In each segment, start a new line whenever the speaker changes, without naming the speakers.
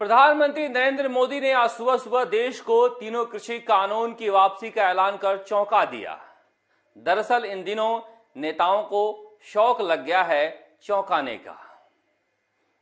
प्रधानमंत्री नरेंद्र मोदी ने आज सुबह सुबह देश को तीनों कृषि कानून की वापसी का ऐलान कर चौंका दिया। दरअसल इन दिनों नेताओं को शौक लग गया है चौंकाने का।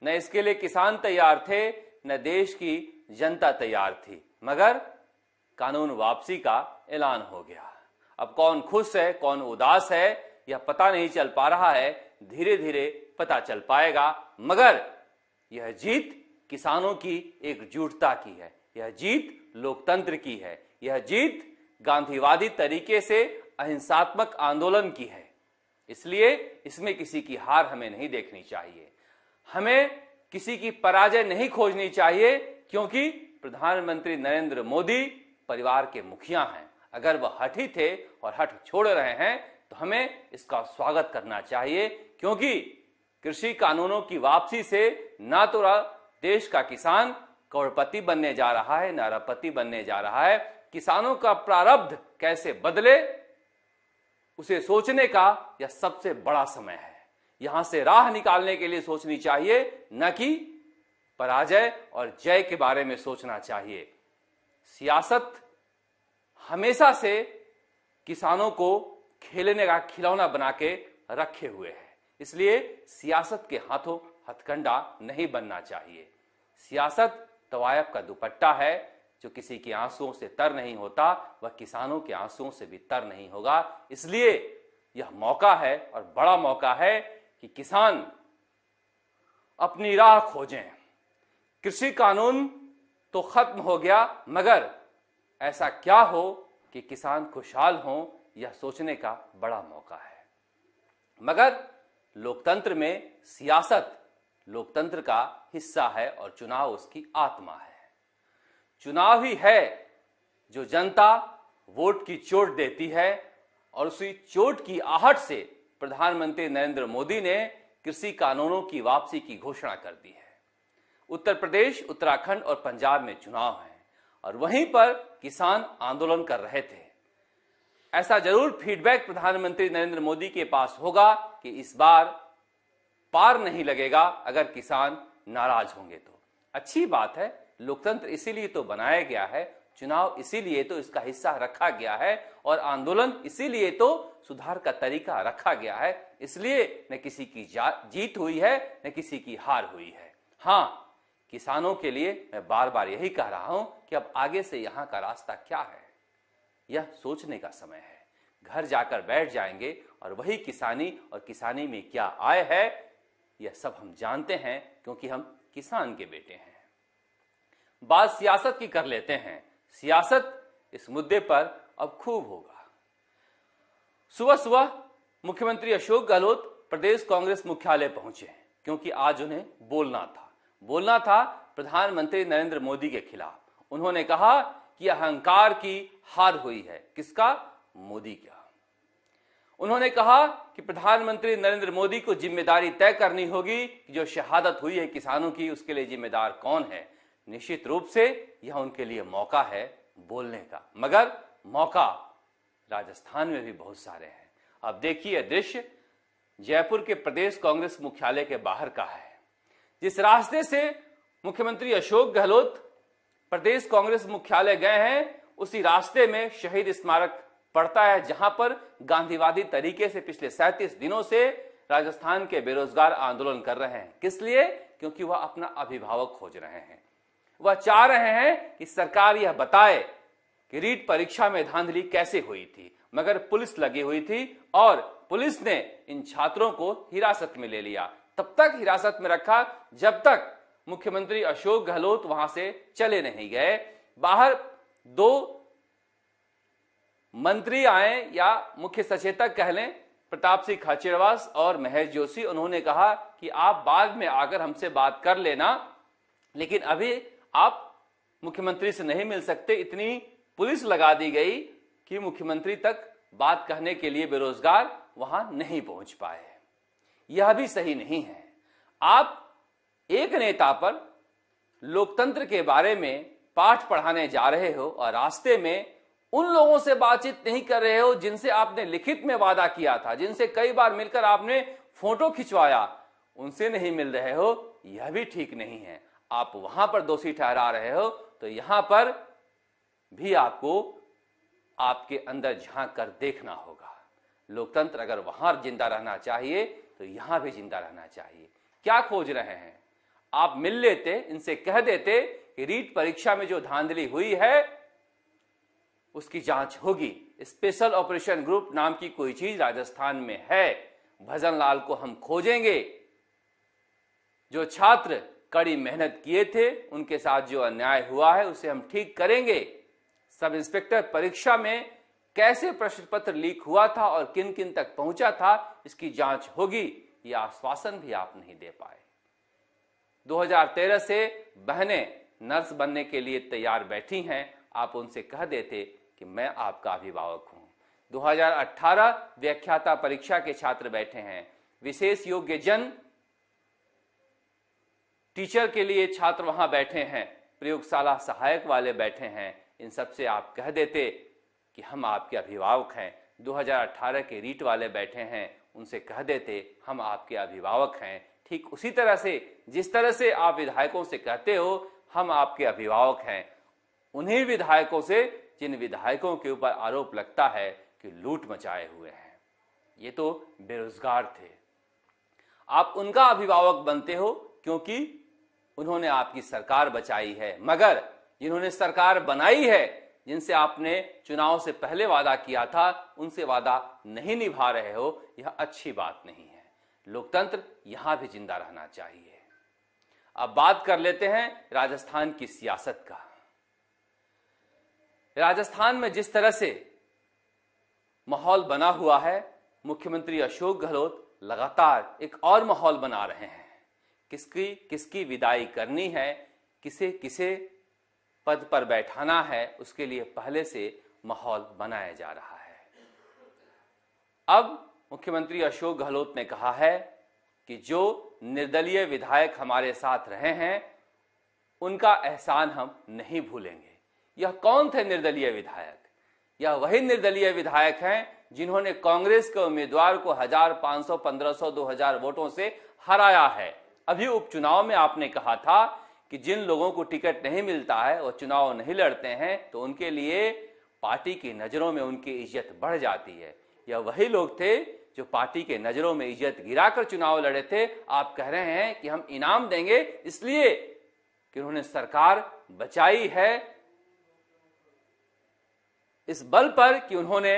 न इसके लिए किसान तैयार थे, न देश की जनता तैयार थी, मगर कानून वापसी का ऐलान हो गया। अब कौन खुश है, कौन उदास है, यह पता नहीं चल पा रहा है। धीरे धीरे पता चल पाएगा, मगर यह जीत किसानों की एकजुटता की है, यह जीत लोकतंत्र की है, यह जीत गांधीवादी तरीके से अहिंसात्मक आंदोलन की है। इसलिए इसमें किसी की हार हमें नहीं देखनी चाहिए, हमें किसी की पराजय नहीं खोजनी चाहिए, क्योंकि प्रधानमंत्री नरेंद्र मोदी परिवार के मुखिया हैं। अगर वह हठी थे और हठ छोड़ रहे हैं तो हमें इसका स्वागत करना चाहिए, क्योंकि कृषि कानूनों की वापसी से ना तो देश का किसान करोड़पति बनने जा रहा है, ना अरबपति बनने जा रहा है। किसानों का प्रारब्ध कैसे बदले, उसे सोचने का यह सबसे बड़ा समय है। यहां से राह निकालने के लिए सोचनी चाहिए, न कि पराजय और जय के बारे में सोचना चाहिए। सियासत हमेशा से किसानों को खेलने का खिलौना बना के रखे हुए है, इसलिए सियासत के हाथों हथकंडा नहीं बनना चाहिए। सियासत तवायफ का दुपट्टा है, जो किसी के आंसुओं से तर नहीं होता, वह किसानों के आंसुओं से भी तर नहीं होगा। इसलिए यह मौका है और बड़ा मौका है कि किसान अपनी राह खोजें। कृषि कानून तो खत्म हो गया, मगर ऐसा क्या हो कि किसान खुशहाल हों, यह सोचने का बड़ा मौका है। मगर लोकतंत्र में सियासत लोकतंत्र का हिस्सा है और चुनाव उसकी आत्मा है। चुनाव ही है जो जनता वोट की चोट देती है, और उसी चोट की आहट से प्रधानमंत्री नरेंद्र मोदी ने कृषि कानूनों की वापसी की घोषणा कर दी है। उत्तर प्रदेश, उत्तराखंड और पंजाब में चुनाव है और वहीं पर किसान आंदोलन कर रहे थे। ऐसा जरूर फीडबैक प्रधानमंत्री नरेंद्र मोदी के पास होगा कि इस बार पार नहीं लगेगा अगर किसान नाराज होंगे तो। अच्छी बात है, लोकतंत्र इसीलिए तो बनाया गया है, चुनाव इसीलिए तो इसका हिस्सा रखा गया है, और आंदोलन इसीलिए तो सुधार का तरीका रखा गया है। इसलिए न किसी की जीत हुई है, न किसी की हार हुई है। हाँ, किसानों के लिए मैं बार बार यही कह रहा हूं कि अब आगे से यहां का रास्ता क्या है, यह सोचने का समय है। घर जाकर बैठ जाएंगे और वही किसानी और किसानी में क्या आय है, यह सब हम जानते हैं, क्योंकि हम किसान के बेटे हैं। बात सियासत की कर लेते हैं। सियासत इस मुद्दे पर अब खूब होगा। सुबह सुबह मुख्यमंत्री अशोक गहलोत प्रदेश कांग्रेस मुख्यालय पहुंचे, क्योंकि आज उन्हें बोलना था प्रधानमंत्री नरेंद्र मोदी के खिलाफ। उन्होंने कहा कि अहंकार की हार हुई है। किसका? मोदी का। उन्होंने कहा कि प्रधानमंत्री नरेंद्र मोदी को जिम्मेदारी तय करनी होगी कि जो शहादत हुई है किसानों की, उसके लिए जिम्मेदार कौन है। निश्चित रूप से यह उनके लिए मौका है बोलने का, मगर मौका राजस्थान में भी बहुत सारे हैं। अब देखिए, दृश्य जयपुर के प्रदेश कांग्रेस मुख्यालय के बाहर का है। जिस रास्ते से मुख्यमंत्री अशोक गहलोत प्रदेश कांग्रेस मुख्यालय गए हैं, उसी रास्ते में शहीद स्मारक पड़ता है, जहां पर गांधीवादी तरीके से पिछले 37 दिनों से राजस्थान के बेरोजगार आंदोलन कर रहे हैं। किस लिए? क्योंकि वह अपना अभिभावक खोज रहे हैं। वह चाह रहे हैं कि सरकार यह बताए कि रीट परीक्षा में धांधली कैसे हुई थी, मगर पुलिस लगी हुई थी और पुलिस ने इन छात्रों को हिरासत में ले लिया। तब तक हिरासत में रखा जब तक मुख्यमंत्री अशोक गहलोत वहां से चले नहीं गए। बाहर 2 मंत्री आए, या मुख्य सचेतक कह लें, प्रताप सिंह खाचरियावास और महेश जोशी। उन्होंने कहा कि आप बाद में आकर हमसे बात कर लेना, लेकिन अभी आप मुख्यमंत्री से नहीं मिल सकते। इतनी पुलिस लगा दी गई कि मुख्यमंत्री तक बात कहने के लिए बेरोजगार वहां नहीं पहुंच पाए। यह भी सही नहीं है। आप एक नेता पर लोकतंत्र के बारे में पाठ पढ़ाने जा रहे हो और रास्ते में उन लोगों से बातचीत नहीं कर रहे हो जिनसे आपने लिखित में वादा किया था, जिनसे कई बार मिलकर आपने फोटो खिंचवाया, उनसे नहीं मिल रहे हो। यह भी ठीक नहीं है। आप वहां पर दोषी ठहरा रहे हो तो यहां पर भी आपको आपके अंदर झांक कर देखना होगा। लोकतंत्र अगर वहां जिंदा रहना चाहिए तो यहां भी जिंदा रहना चाहिए। क्या खोज रहे हैं? आप मिल लेते, इनसे कह देते कि रीट परीक्षा में जो धांधली हुई है उसकी जांच होगी। स्पेशल ऑपरेशन ग्रुप नाम की कोई चीज राजस्थान में है, भजन लाल को हम खोजेंगे। जो छात्र कड़ी मेहनत किए थे उनके साथ जो अन्याय हुआ है उसे हम ठीक करेंगे। सब इंस्पेक्टर परीक्षा में कैसे प्रश्न पत्र लीक हुआ था और किन किन तक पहुंचा था इसकी जांच होगी। यह आश्वासन भी आप नहीं दे पाए। 2013 से बहनें नर्स बनने के लिए तैयार बैठी हैं, आप उनसे कह देते कि मैं आपका अभिभावक हूं। 2018 व्याख्याता परीक्षा के छात्र बैठे हैं, विशेष योग्य जन टीचर के लिए छात्र वहां बैठे हैं, प्रयोगशाला सहायक वाले बैठे हैं। इन सब से आप कह देते कि हम आपके अभिभावक हैं। 2018 के रीट वाले बैठे हैं, उनसे कह देते हम आपके अभिभावक हैं। ठीक उसी तरह से जिस तरह से आप विधायकों से कहते हो हम आपके अभिभावक हैं, उन्हीं विधायकों से जिन विधायकों के ऊपर आरोप लगता है कि लूट मचाए हुए हैं, ये तो बेरोजगार थे, आप उनका अभिभावक बनते हो क्योंकि उन्होंने आपकी सरकार बचाई है। मगर जिन्होंने सरकार बनाई है, जिनसे आपने चुनाव से पहले वादा किया था, उनसे वादा नहीं निभा रहे हो, यह अच्छी बात नहीं है। लोकतंत्र यहां भी जिंदा रहना चाहिए। अब बात कर लेते हैं राजस्थान की सियासत का। राजस्थान में जिस तरह से माहौल बना हुआ है, मुख्यमंत्री अशोक गहलोत लगातार एक और माहौल बना रहे हैं। किसकी विदाई करनी है, किसे किसे पद पर बैठाना है, उसके लिए पहले से माहौल बनाया जा रहा है। अब मुख्यमंत्री अशोक गहलोत ने कहा है कि जो निर्दलीय विधायक हमारे साथ रहे हैं उनका एहसान हम नहीं भूलेंगे। यह कौन थे निर्दलीय विधायक? यह वही निर्दलीय विधायक हैं जिन्होंने कांग्रेस के उम्मीदवार को 1000, 500, 1500, 2000 वोटों से हराया है। अभी उपचुनाव में आपने कहा था कि जिन लोगों को टिकट नहीं मिलता है वो चुनाव नहीं लड़ते हैं, तो उनके लिए पार्टी की नजरों में उनकी इज्जत बढ़ जाती है। यह वही लोग थे जो पार्टी के नजरों में इज्जत गिराकर चुनाव लड़े थे। आप कह रहे हैं कि हम इनाम देंगे इसलिए कि उन्होंने सरकार बचाई है, इस बल पर कि उन्होंने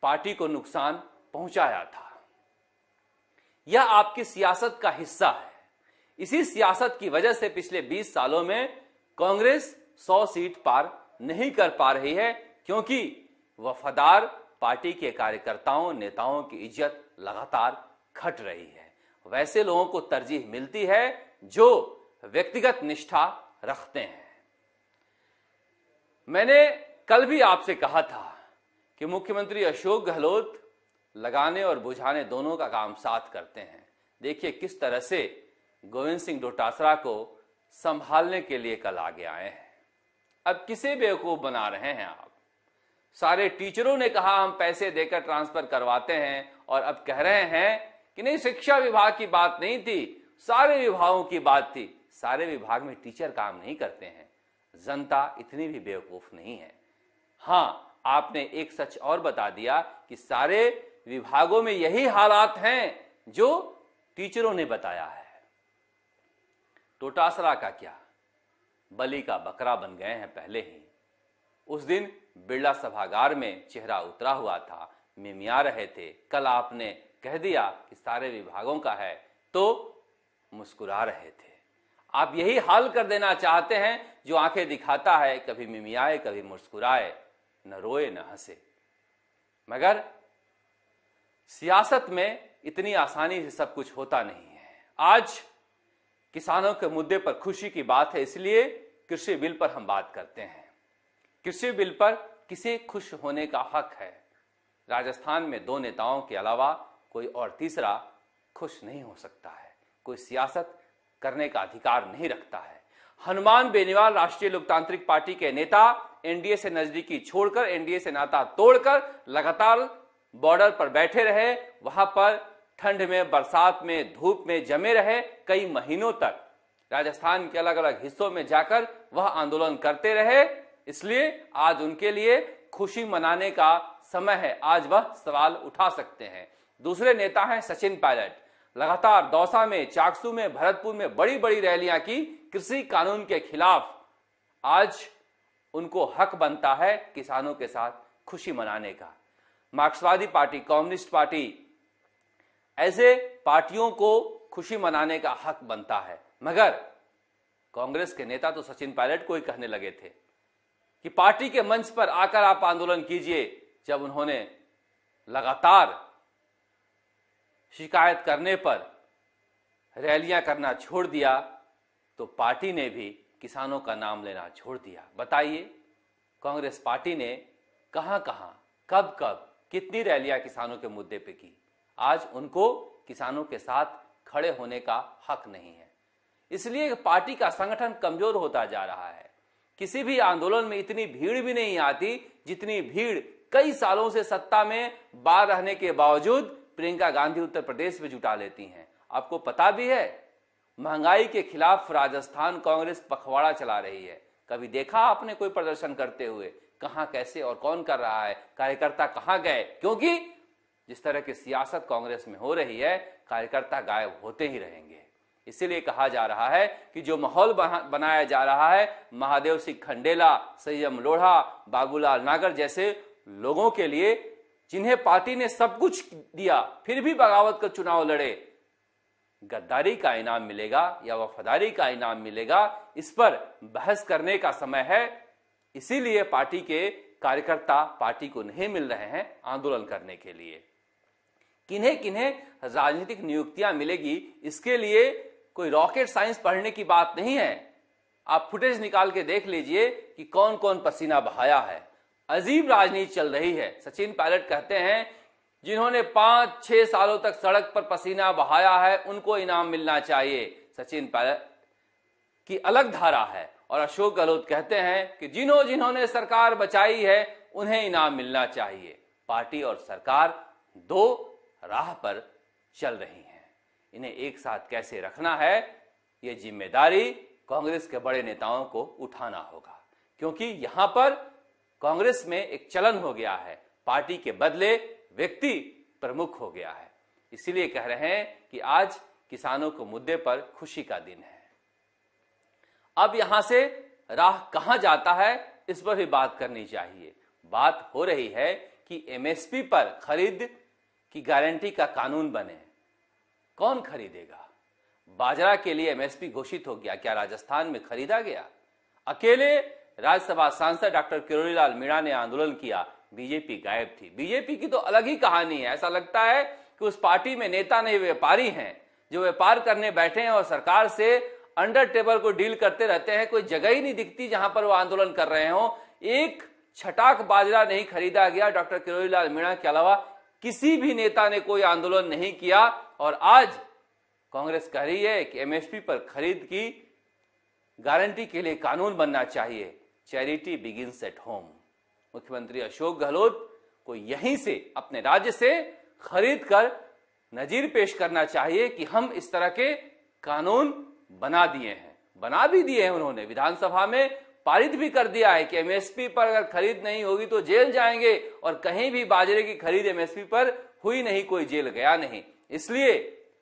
पार्टी को नुकसान पहुंचाया था। यह आपकी सियासत का हिस्सा है। इसी सियासत की वजह से पिछले 20 सालों में कांग्रेस 100 सीट पार नहीं कर पा रही है, क्योंकि वफादार पार्टी के कार्यकर्ताओं, नेताओं की इज्जत लगातार घट रही है। वैसे लोगों को तरजीह मिलती है जो व्यक्तिगत निष्ठा रखते हैं। मैंने कल भी आपसे कहा था कि मुख्यमंत्री अशोक गहलोत लगाने और बुझाने दोनों का काम साथ करते हैं। देखिए किस तरह से गोविंद सिंह डोटासरा को संभालने के लिए कल आगे आए हैं। अब किसे बेवकूफ बना रहे हैं आप? सारे टीचरों ने कहा हम पैसे देकर ट्रांसफर करवाते हैं और अब कह रहे हैं कि नहीं, शिक्षा विभाग की बात नहीं थी, सारे विभागों की बात थी। सारे विभाग में टीचर काम नहीं करते हैं। जनता इतनी भी बेवकूफ नहीं है। हां, आपने एक सच और बता दिया कि सारे विभागों में यही हालात हैं जो टीचरों ने बताया है। डोटासरा का क्या, बलि का बकरा बन गए हैं पहले ही। उस दिन बिरला सभागार में चेहरा उतरा हुआ था, मिमिया रहे थे। कल आपने कह दिया कि सारे विभागों का है तो मुस्कुरा रहे थे। आप यही हाल कर देना चाहते हैं जो आंखें दिखाता है, कभी मिमियाए कभी मुस्कुराए, न रोए न हंसे। मगर सियासत में इतनी आसानी से सब कुछ होता नहीं है। आज किसानों के मुद्दे पर खुशी की बात है, इसलिए कृषि बिल पर हम बात करते हैं। कृषि बिल पर किसे खुश होने का हक है? राजस्थान में 2 नेताओं के अलावा कोई और तीसरा खुश नहीं हो सकता है। कोई सियासत करने का अधिकार नहीं रखता है। हनुमान बेनीवाल राष्ट्रीय लोकतांत्रिक पार्टी के नेता एनडीए से नजदीकी छोड़कर, एनडीए से नाता तोड़कर लगातार बॉर्डर पर बैठे रहे, वहां पर ठंड में, बरसात में, धूप में जमे रहे कई महीनों तक। राजस्थान के अलग अलग हिस्सों में जाकर वह आंदोलन करते रहे, इसलिए आज उनके लिए खुशी मनाने का समय है। आज वह सवाल उठा सकते हैं। दूसरे नेता हैं सचिन पायलट। लगातार दौसा में, चाकसू में, भरतपुर में बड़ी बड़ी रैलियां की कृषि कानून के खिलाफ। आज उनको हक बनता है किसानों के साथ खुशी मनाने का। मार्क्सवादी पार्टी, कम्युनिस्ट पार्टी, ऐसे पार्टियों को खुशी मनाने का हक बनता है। मगर कांग्रेस के नेता तो सचिन पायलट को ही कहने लगे थे कि पार्टी के मंच पर आकर आप आंदोलन कीजिए। जब उन्होंने लगातार शिकायत करने पर रैलियां करना छोड़ दिया तो पार्टी ने भी किसानों का नाम लेना छोड़ दिया। बताइए, कांग्रेस पार्टी ने कहां कहां, कब कब, कितनी रैलियां किसानों के मुद्दे पे की। आज उनको किसानों के साथ खड़े होने का हक नहीं है। इसलिए पार्टी का संगठन कमजोर होता जा रहा है। किसी भी आंदोलन में इतनी भीड़ भी नहीं आती जितनी भीड़ कई सालों से सत्ता में बाहर रहने के बावजूद प्रियंका गांधी उत्तर प्रदेश में जुटा लेती हैं। आपको पता भी है, महंगाई के खिलाफ राजस्थान कांग्रेस पखवाड़ा चला रही है। कभी देखा आपने कोई प्रदर्शन करते हुए? कहां, कैसे और कौन कर रहा है? कार्यकर्ता कहां गए? क्योंकि जिस तरह की सियासत कांग्रेस में हो रही है, कार्यकर्ता गायब होते ही रहेंगे। इसीलिए कहा जा रहा है कि जो माहौल बनाया जा रहा है, महादेव सिंह खंडेला, संयम लोढ़ा, बाबूलाल नागर जैसे लोगों के लिए, जिन्हें पार्टी ने सब कुछ दिया फिर भी बगावत कर चुनाव लड़े, गद्दारी का इनाम मिलेगा या वफादारी का इनाम मिलेगा, इस पर बहस करने का समय है। इसीलिए पार्टी के कार्यकर्ता पार्टी को नहीं मिल रहे हैं आंदोलन करने के लिए। किन्हें किन्हें राजनीतिक नियुक्तियां मिलेगी, इसके लिए कोई रॉकेट साइंस पढ़ने की बात नहीं है। आप फुटेज निकाल के देख लीजिए कि कौन कौन पसीना बहाया है। अजीब राजनीति चल रही है। सचिन पायलट कहते हैं जिन्होंने 5-6 सालों तक सड़क पर पसीना बहाया है उनको इनाम मिलना चाहिए। सचिन पायलट की अलग धारा है। और अशोक गहलोत कहते हैं कि जिन्होंने सरकार बचाई है उन्हें इनाम मिलना चाहिए। पार्टी और सरकार दो राह पर चल रही हैं। इन्हें एक साथ कैसे रखना है, यह जिम्मेदारी कांग्रेस के बड़े नेताओं को उठाना होगा। क्योंकि यहां पर कांग्रेस में एक चलन हो गया है, पार्टी के बदले व्यक्ति प्रमुख हो गया है। इसीलिए कह रहे हैं कि आज किसानों को मुद्दे पर खुशी का दिन है। अब यहां से राह कहां जाता है, इस पर भी बात करनी चाहिए। बात हो रही है कि एमएसपी पर खरीद की गारंटी का कानून बने। कौन खरीदेगा? बाजरा के लिए एमएसपी घोषित हो गया, क्या राजस्थान में खरीदा गया? अकेले राज्यसभा सांसद डॉक्टर किरोड़ीलाल मीणा ने आंदोलन किया, बीजेपी गायब थी। बीजेपी की तो अलग ही कहानी है। ऐसा लगता है कि उस पार्टी में नेता नहीं, व्यापारी हैं जो व्यापार करने बैठे हैं और सरकार से अंडर टेबल को डील करते रहते हैं। कोई जगह ही नहीं दिखती जहां पर वो आंदोलन कर रहे हो। एक छटाक बाजरा नहीं खरीदा गया। डॉक्टर किरोड़ीलाल मीणा के अलावा किसी भी नेता ने कोई आंदोलन नहीं किया। और आज कांग्रेस कह रही है कि एमएसपी पर खरीद की गारंटी के लिए कानून बनना चाहिए। Charity begins at home. मुख्यमंत्री अशोक गहलोत को यहीं से, अपने राज्य से खरीद कर नजीर पेश करना चाहिए कि हम इस तरह के कानून बना दिए हैं। बना भी दिए हैं उन्होंने, विधानसभा में पारित भी कर दिया है कि एमएसपी पर अगर खरीद नहीं होगी तो जेल जाएंगे। और कहीं भी बाजरे की खरीद एमएसपी पर हुई नहीं, कोई जेल गया नहीं। इसलिए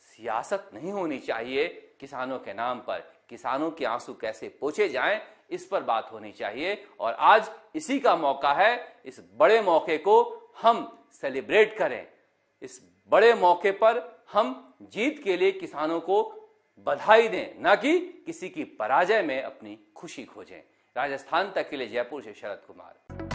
सियासत नहीं होनी चाहिए किसानों के नाम पर। किसानों के आंसू कैसे पोंछे जाएं, इस पर बात होनी चाहिए। और आज इसी का मौका है। इस बड़े मौके को हम सेलिब्रेट करें। इस बड़े मौके पर हम जीत के लिए किसानों को बधाई दें, न कि किसी की पराजय में अपनी खुशी खोजें। राजस्थान तक के लिए जयपुर से शरद कुमार।